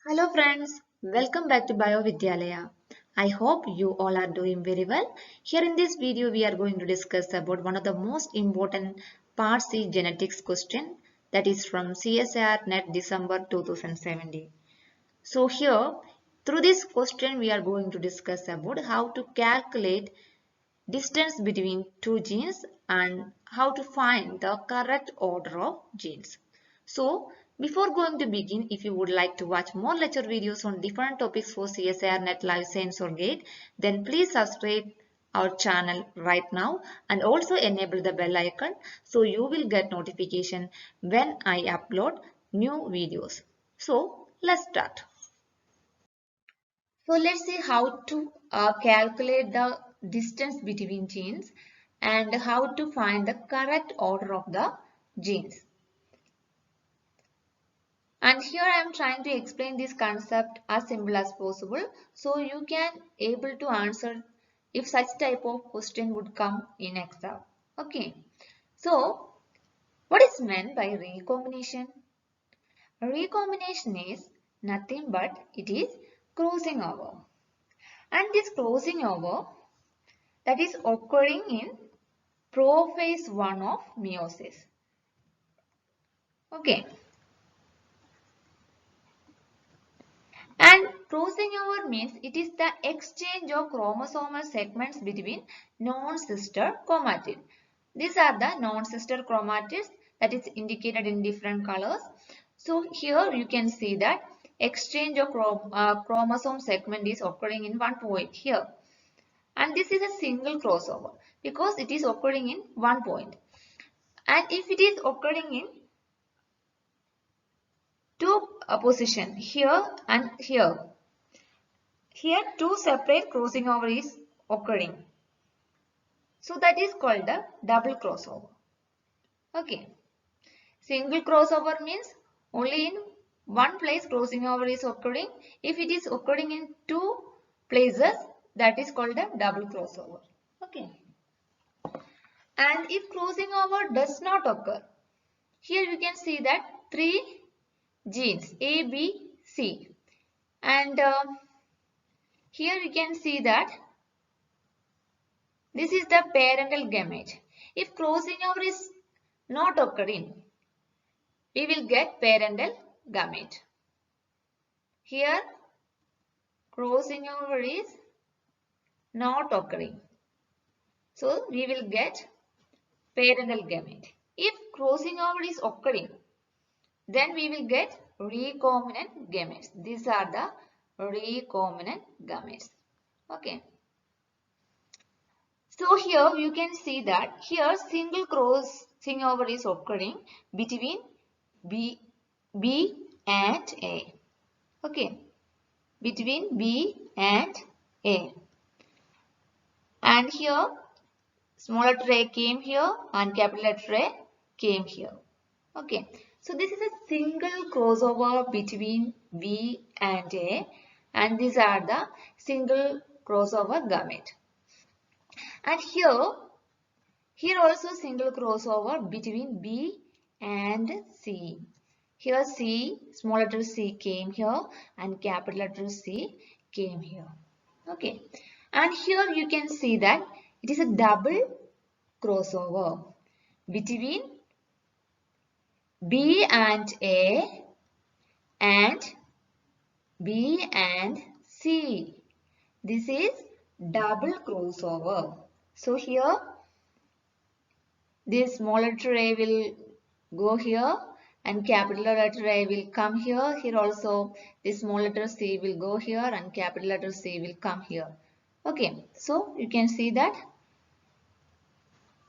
Hello friends, welcome back to BioVidyalaya. I hope you all are doing very well. Here in this video we are going to discuss about one of the most important Part C genetics question that is from CSIR NET December 2017. So here through this question we are going to discuss about how to calculate distance between two genes and how to find the correct order of genes. So before going to begin, if you would like to watch more lecture videos on different topics for CSIR NET Live Science or GATE, then please subscribe our channel right now and also enable the bell icon so you will get notification when I upload new videos. So let's start. So let's see how to calculate the distance between genes and how to find the correct order of the genes. And here I am trying to explain this concept as simple as possible so you can able to answer if such type of question would come in exam. Okay. So what is meant by recombination? Recombination is nothing but it is crossing over. And this crossing over that is occurring in prophase 1 of meiosis. Okay. And crossing over means it is the exchange of chromosomal segments between non-sister chromatids. These are the non-sister chromatids that is indicated in different colors. So here you can see that exchange of chromosome segment is occurring in one point here. And this is a single crossover because it is occurring in one point. And if it is occurring in two position here and here, two separate crossing over is occurring. So that is called the double crossover. Okay. Single crossover means only in one place crossing over is occurring. If it is occurring in two places, that is called a double crossover. Okay. And if crossing over does not occur, here you can see that three genes A, B, C. And here you can see that this is the parental gamete. If crossing over is not occurring, we will get parental gamete. Here crossing over is not occurring. So we will get parental gamete. If crossing over is occurring, then we will get recombinant gametes. These are the recombinant gametes. Okay. So here you can see that here single crossing over is occurring between B and A. Okay. Between B and A. And here small letter A came here and capital letter A came here. Okay. So this is a single crossover between B and A, and these are the single crossover gamete. And here also single crossover between B and C. Here C, small letter C came here and capital letter C came here. Okay. And here you can see that it is a double crossover between B and A and B and C. This is double crossover. So here this small letter A will go here and capital letter A will come here. Here also this small letter C will go here and capital letter C will come here. Okay, so you can see that.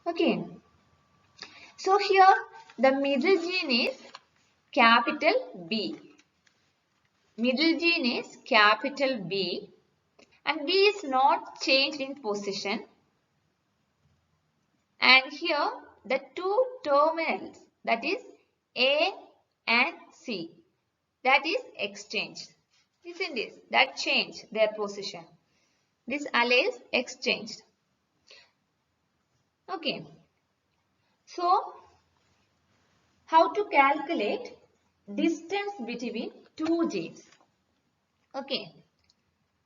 Okay, so here the middle gene is capital B. Middle gene is capital B and B is not changed in position. And here the two terminals, that is A and C, that is exchanged. Isn't this? That changed their position. This allele is exchanged. Okay. So how to calculate distance between two genes? Okay.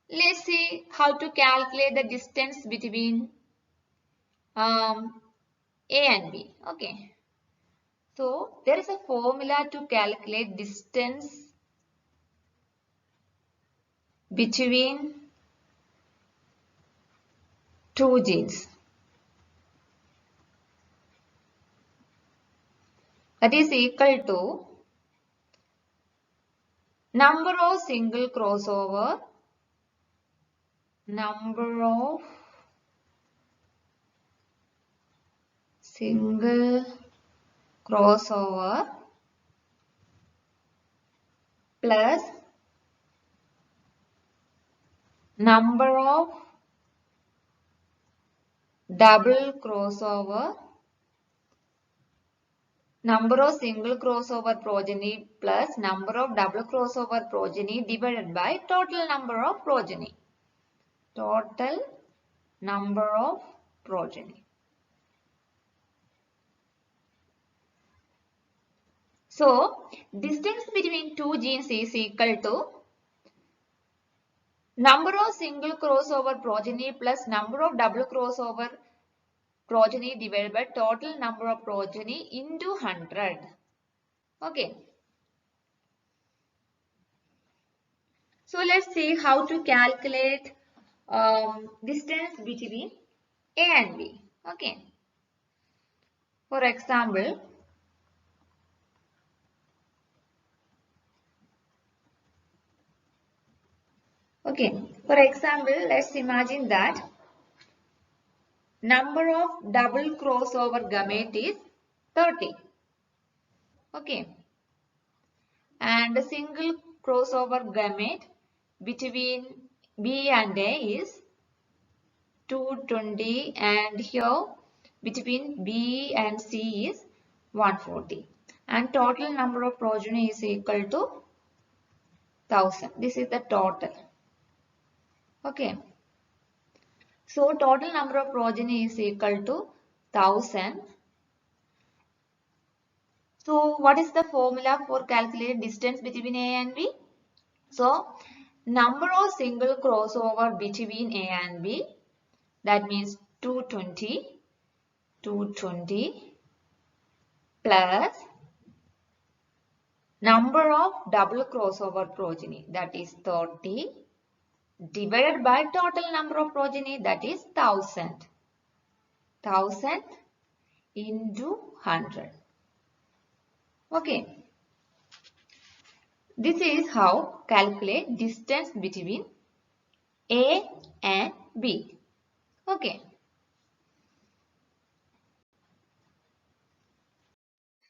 Let's see how to calculate the distance between A and B. Okay. So there is a formula to calculate distance between two genes. That is equal to number of single crossover, number of single crossover plus number of double crossover, number of single crossover progeny plus number of double crossover progeny divided by total number of progeny. Total number of progeny. So, distance between two genes is equal to number of single crossover progeny plus number of double crossover progeny divided by total number of progeny into 100. Okay. So, let's see how to calculate distance between A and B. Okay. For example, let's imagine that number of double crossover gamete is 30. Okay. And the single crossover gamete between B and A is 220, and here between B and C is 140, and total number of progeny is equal to 1000. This is the total. Okay. So total number of progeny is equal to 1000. So what is the formula for calculate distance between A and B? So number of single crossover between A and B, that means 220 plus number of double crossover progeny, that is 30, divided by total number of progeny, that is 1000. 1000 into 100. Okay. This is how calculate distance between A and B. Okay.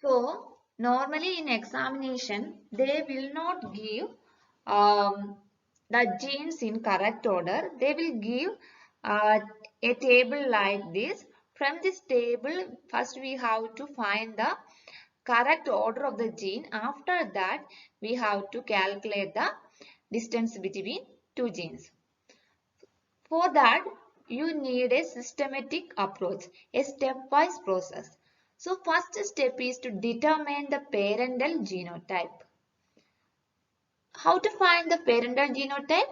So, normally in examination, they will not give the genes in correct order. They will give a table like this. From this table, first we have to find the correct order of the gene. After that, we have to calculate the distance between two genes. For that, you need a systematic approach, a stepwise process. So, first step is to determine the parental genotype. How to find the parental genotype?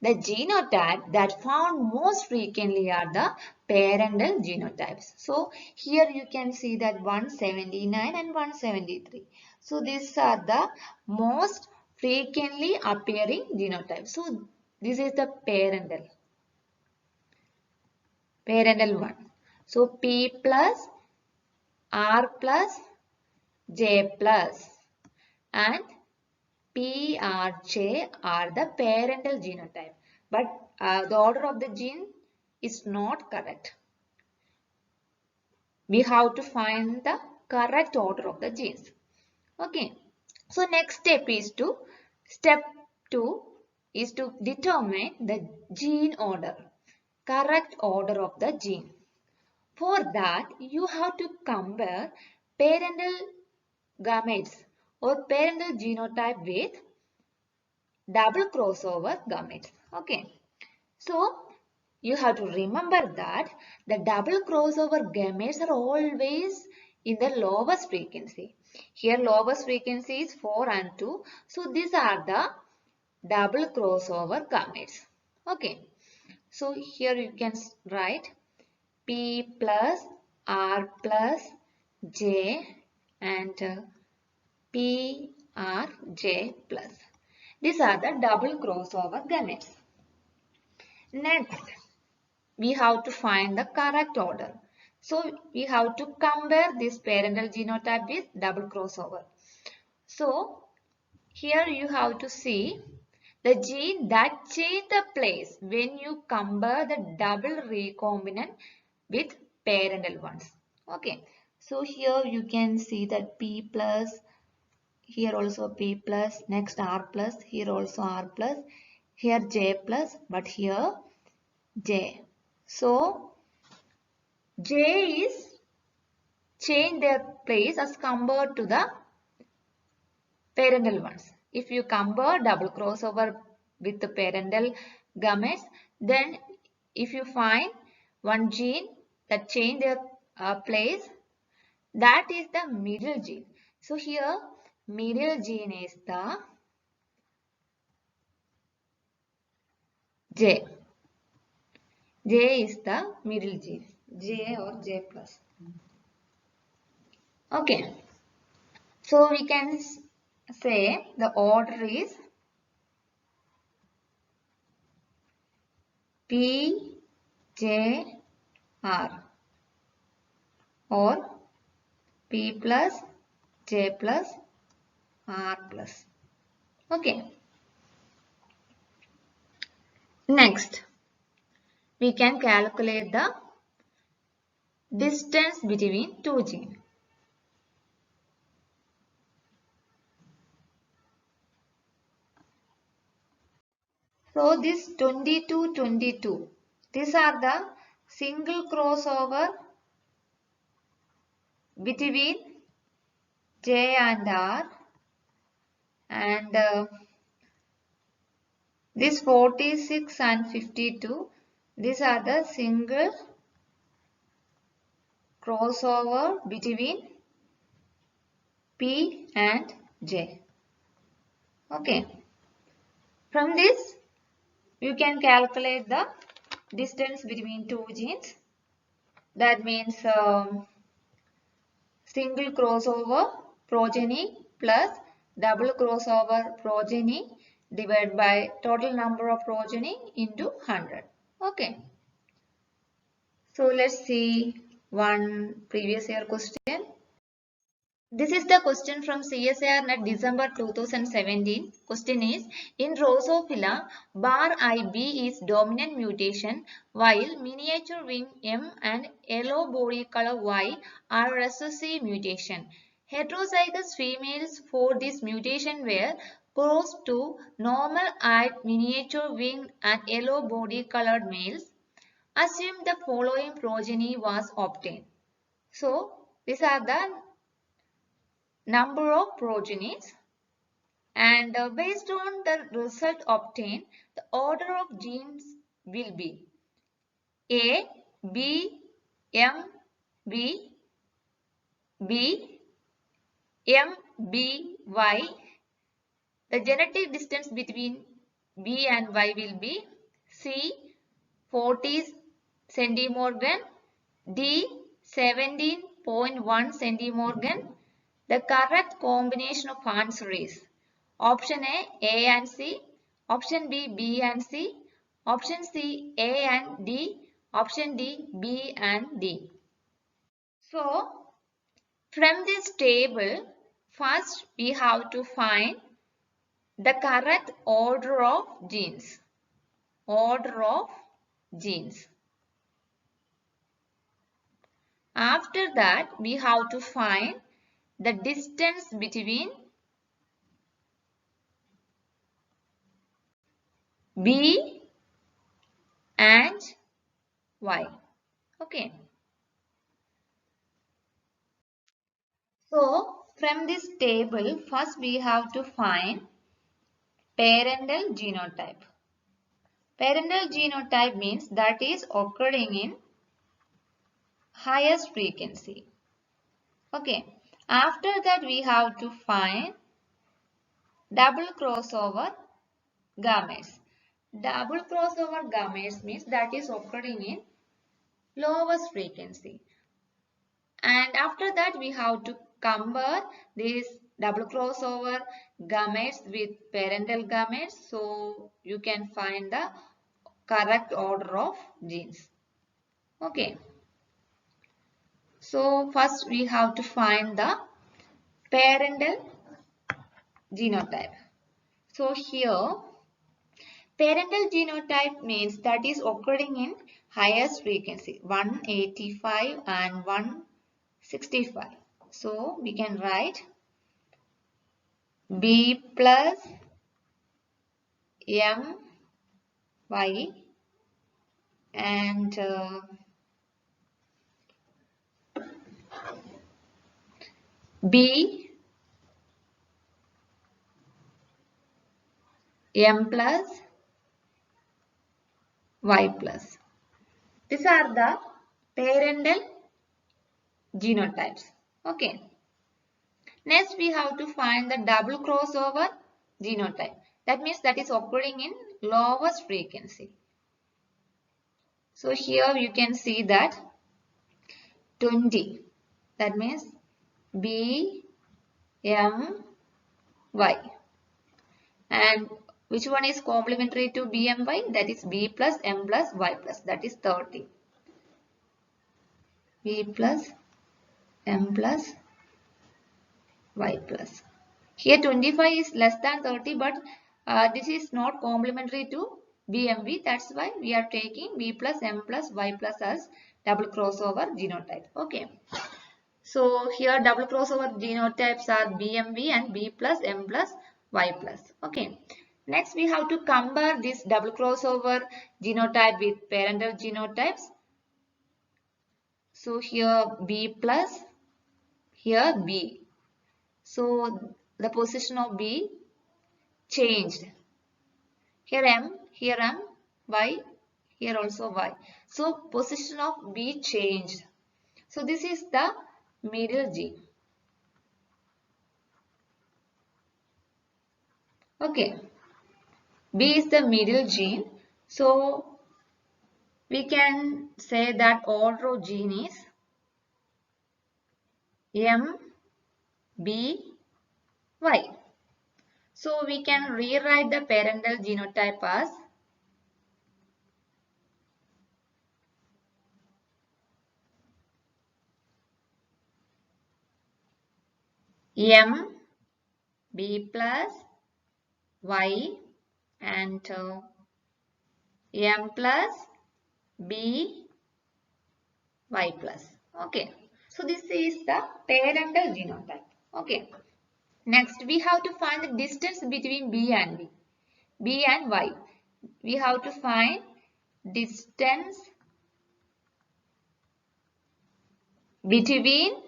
The genotype that found most frequently are the parental genotypes. So, here you can see that 179 and 173. So, these are the most frequently appearing genotypes. So, this is the parental one. So, P plus, R plus, J plus and PRJ are the parental genotype, but the order of the gene is not correct. We have to find the correct order of the genes. Okay. So next step 2 is to determine the gene order, correct order of the gene. For that, you have to compare parental gametes or parental genotype with double crossover gametes. Okay. So, you have to remember that the double crossover gametes are always in the lowest frequency. Here lowest frequency is 4 and 2. So, these are the double crossover gametes. Okay. So here you can write P plus R plus J and P R J plus. These are the double crossover gametes. Next, we have to find the correct order. So we have to compare this parental genotype with double crossover. So here you have to see the gene that change the place when you compare the double recombinant with parental ones. Okay. So here you can see that P plus, here also P plus, next R plus, here also R plus, here J plus, but here J. So J is change their place as compared to the parental ones. If you compare double crossover with the parental gametes, then if you find one gene that change their place, that is the middle gene. So here middle gene is the J. J is the middle gene. J or J plus. Okay. So we can say the order is P, J, R or P plus, J plus, R plus. Okay. Next, we can calculate the distance between two genes. So this 22, 22, these are the single crossover between J and R, and this 46 and 52, these are the single crossover between P and J. Okay. From this, you can calculate the distance between two genes. That means single crossover progeny plus double crossover progeny divided by total number of progeny into 100. Okay. So let's see one previous year question. This is the question from CSIR NET December 2017. Question is, in Drosophila, bar IB is dominant mutation while miniature wing M and yellow body color Y are recessive mutation. Heterozygous females for this mutation were crossed to normal-eyed miniature wing and yellow body colored males. Assume the following progeny was obtained. So, these are the number of progenies, and based on the result obtained, the order of genes will be A, B, M, B, B, M, B, Y. The genetic distance between B and Y will be C, 40 centimorgan, D, 17.1 centimorgan. The correct combination of answer is option A and C, option B, B and C, option C, A and D, option D, B and D. So, from this table, first we have to find the correct order of genes. Order of genes. After that, we have to find the distance between B and Y. Okay. So, from this table, first we have to find parental genotype. Parental genotype means that is occurring in highest frequency. Okay. After that, we have to find double crossover gametes. Double crossover gametes means that is occurring in lowest frequency. And after that we have to compare this double crossover gametes with parental gametes, so you can find the correct order of genes. Okay. So first we have to find the parental genotype. So here parental genotype means that is occurring in highest frequency 185 and 165. So we can write B plus M Y and B M plus Y plus. These are the parental genotypes. Okay. Next we have to find the double crossover genotype. That means that is occurring in lowest frequency. So here you can see that 20. That means B M Y. And which one is complementary to B M Y? That is B plus M plus Y plus. That is 30. B plus M plus Y plus. Here 25 is less than 30, but this is not complementary to BMV. That's why we are taking B plus M plus Y plus as double crossover genotype. Okay. So here double crossover genotypes are BMV and B plus M plus Y plus. Okay. Next we have to compare this double crossover genotype with parental genotypes. So here B plus, here B. So the position of B changed. Here M, Y, here also Y. So position of B changed. So this is the middle gene. Okay. B is the middle gene. So we can say that order of gene is M, B, Y. So we can rewrite the parental genotype as M, B plus, Y and M plus, B, Y plus. Okay. So this is the parental genotype. Okay. Next we have to find the distance between B and V. B and Y. We have to find distance between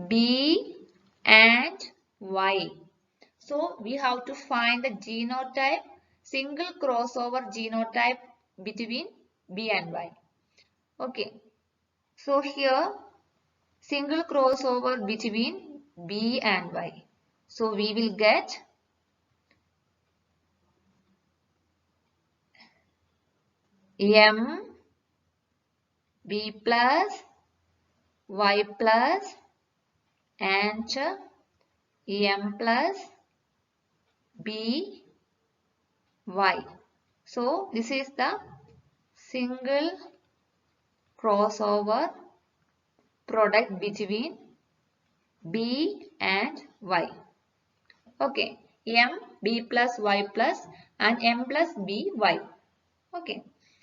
B and Y. So we have to find the genotype, single crossover genotype between B and Y. Okay. So here single crossover between B and Y. So we will get M, B plus, Y plus and M plus B, Y. So this is the single crossover product between B and Y. Okay, M, B plus Y plus and M plus B, Y. Okay,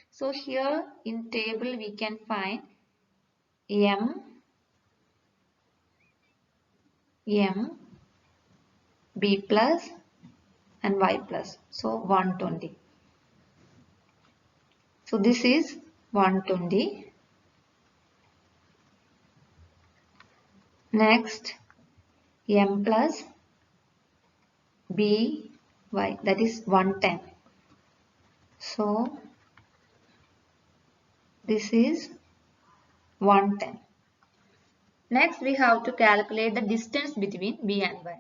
so here in table we can find M, B plus and Y plus. So 120. So this is 120. Next M plus B, Y, that is 110. So this is 110. Next we have to calculate the distance between B and Y.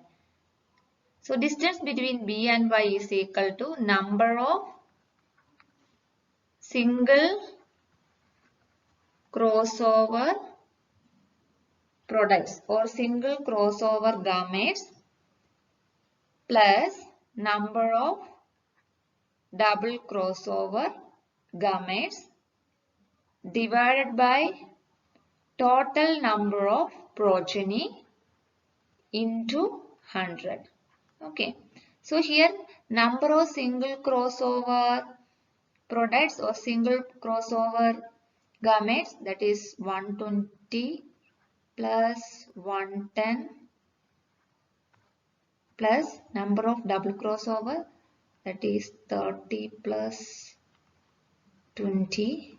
So distance between B and Y is equal to number of single crossover products or single crossover gametes plus number of double crossover gametes divided by total number of progeny into 100. Okay. So here number of single crossover products or single crossover gametes, that is 120 plus 110 plus number of double crossover, that is 30 plus 20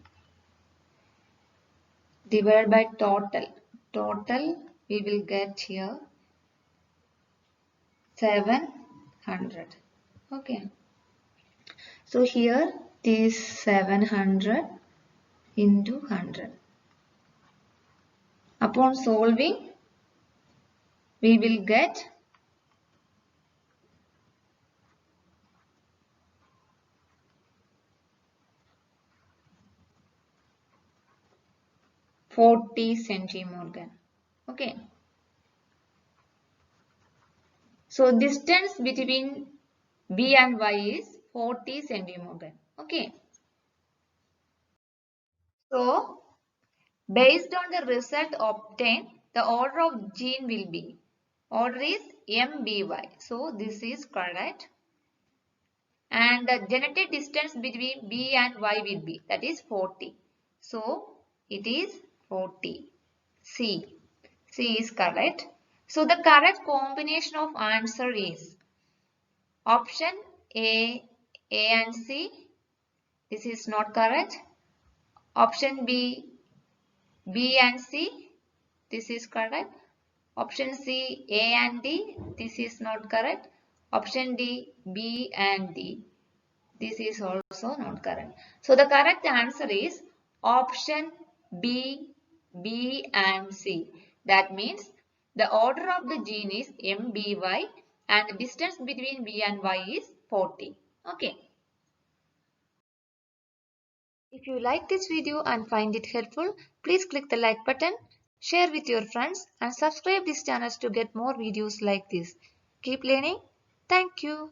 divided by total. Total we will get here 700. Okay. So here it is 700 into 100. Upon solving, we will get 40 centimorgan. Okay. So distance between B and Y is 40 centimorgan. Okay. So based on the result obtained, the order of gene will be, order is MBY. So this is correct. And the genetic distance between B and Y will be, that is 40. So it is 40. C. C is correct. So the correct combination of answer is option A and C. This is not correct. Option B, B and C. This is correct. Option C, A and D. This is not correct. Option D, B and D. This is also not correct. So the correct answer is option B, B and C. That means the order of the gene is MBY and the distance between B and Y is 40. Okay. If you like this video and find it helpful, please click the like button, share with your friends and subscribe this channel to get more videos like this. Keep learning. Thank you.